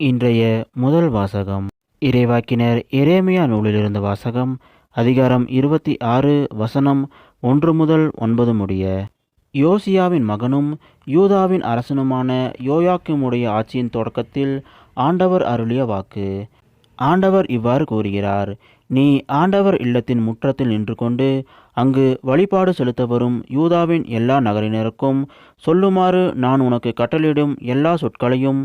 இன்றைய முதல் வாசகம் இறைவாக்கினர் எரேமியா நூலிலிருந்து வாசகம். அதிகாரம் 26 வசனம் 1 முதல் 9 முடிய. யோசியாவின் மகனும் யூதாவின் அரசனுமான யோயாக்கிமுடைய ஆட்சியின் தொடக்கத்தில் ஆண்டவர் அருளிய வாக்கு. ஆண்டவர் இவ்வாறு கூறுகிறார்: நீ ஆண்டவர் இல்லத்தின் முற்றத்தில் நின்று கொண்டு அங்கு வழிபாடு செலுத்த வரும் யூதாவின் எல்லா நகரினருக்கும் சொல்லுமாறு நான் உனக்கு கட்டளையிடும் எல்லா சொற்களையும்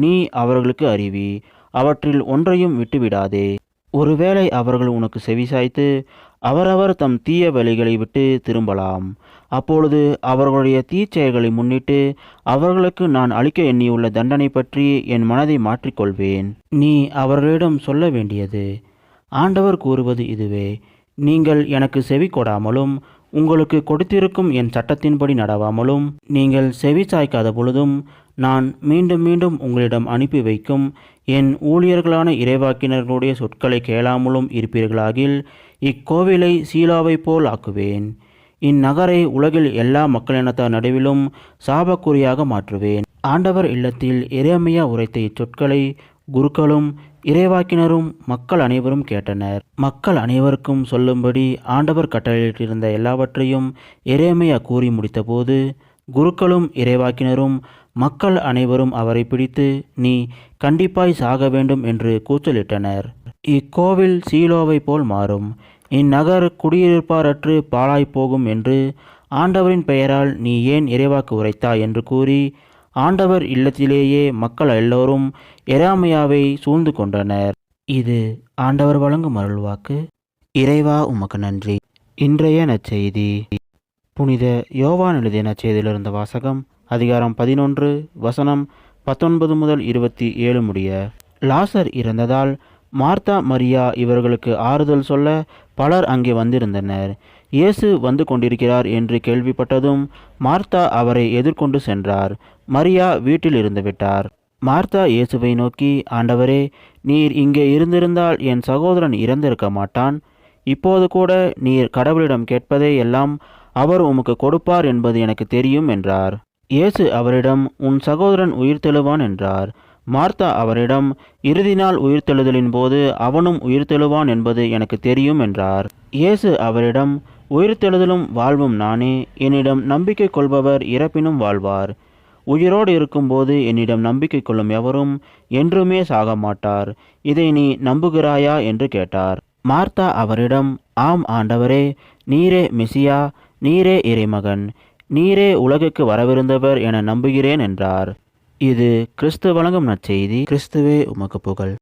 நீ அவர்களுக்கு அறிவி. அவற்றில் ஒன்றையும் விட்டுவிடாதே. ஒருவேளை அவர்கள் உனக்கு செவிசாய்த்து அவரவர் தம் தீய வழிகளை விட்டு திரும்பலாம். அப்பொழுது அவர்களுடைய தீச்செயல்களை முன்னிட்டு அவர்களுக்கு நான் அளிக்க எண்ணியுள்ள தண்டனை பற்றி என் மனதை மாற்றிக்கொள்வேன். நீ அவர்களிடம் சொல்ல வேண்டியது: ஆண்டவர் கூறுவது இதுவே, நீங்கள் எனக்கு செவி கொடாமலும் உங்களுக்கு கொடுத்திருக்கும் என் சட்டத்தின்படி நடவாமலும் நீங்கள் செவி சாய்க்காத பொழுதும் நான் மீண்டும் மீண்டும் உங்களிடம் அனுப்பி வைக்கும் என் ஊழியர்களான இறைவாக்கினர்களுடைய சொற்களை கேளாமலும் இருப்பீர்களாகில் இக்கோவிலை சீலோவைப் போல் ஆக்குவேன். இந்நகரை உலகில் எல்லா மக்களினத்தார் நடுவிலும் சாபக்குறியாக மாற்றுவேன். ஆண்டவர் இல்லத்தில் எரேமியா உரைத்த இச்சொற்களை குருக்களும் இறைவாக்கினரும் மக்கள் அனைவரும் கேட்டனர். மக்கள் அனைவருக்கும் சொல்லும்படி ஆண்டவர் கட்டளையிட்டிருந்த எல்லாவற்றையும் எரேமியா கூறி முடித்தபோது குருக்களும் இறைவாக்கினரும் மக்கள் அனைவரும் அவரை பிடித்து, நீ கண்டிப்பாய் சாக வேண்டும் என்று கூச்சலிட்டனர். இக்கோவில் சீலோவை போல் மாறும், இந்நகர் குடியிருப்பாரற்று பாழாய்ப்போகும் என்று ஆண்டவரின் பெயரால் நீ ஏன் இறைவாக்கு உரைத்தாய் என்று கூறி ஆண்டவர் இல்லத்திலேயே மக்கள் எல்லோரும் எரேமியாவை சூழ்ந்து கொண்டனர். இது ஆண்டவர் வழங்கும் அருள்வாக்கு. இறைவா உமக்கு நன்றி. இன்றைய நற்செய்தி புனித யோவான் எழுதிய நற்செய்தியிலிருந்த வாசகம். அதிகாரம் 11 வசனம் 19 முதல் 27 முடிய. லாசர் இறந்ததால் மார்த்தா மரியா இவர்களுக்கு ஆறுதல் சொல்ல பலர் அங்கே வந்திருந்தனர். இயேசு வந்து கொண்டிருக்கிறார் என்று கேள்விப்பட்டதும் மார்த்தா அவரை எதிர்கொண்டு சென்றார். மரியா வீட்டில் இருந்துவிட்டார். மார்த்தா இயேசுவை நோக்கி, ஆண்டவரே, நீர் இங்கே இருந்திருந்தால் என் சகோதரன் இறந்திருக்க மாட்டான். இப்போது கூட நீர் கடவுளிடம் கேட்பதே எல்லாம் அவர் உமக்கு கொடுப்பார் என்பது எனக்கு தெரியும் என்றார். இயேசு அவரிடம், உன் சகோதரன் உயிர்த்தெழுவான் என்றார். மார்த்தா அவரிடம், இறுதி நாள் உயிர்த்தெழுதலின் போது அவனும் உயிர்த்தெழுவான் என்பது எனக்கு தெரியும் என்றார். இயேசு அவரிடம், உயிர்த்தெழுதலும் வாழ்வும் நானே. என்னிடம் நம்பிக்கை கொள்பவர் இறப்பினும் வாழ்வார். உயிரோடு இருக்கும்போது என்னிடம் நம்பிக்கை கொள்ளும் எவரும் என்றுமே சாக மாட்டார். இதை நீ நம்புகிறாயா என்று கேட்டார். மார்த்தா அவரிடம், ஆம் ஆண்டவரே, நீரே மெசியா, நீரே இறைமகன், நீரே உலகுக்கு வரவிருந்தவர் என நம்புகிறேன் என்றார். இது கிறிஸ்து வழங்கும் நற்செய்தி. கிறிஸ்துவே உமக்கு புகழ்.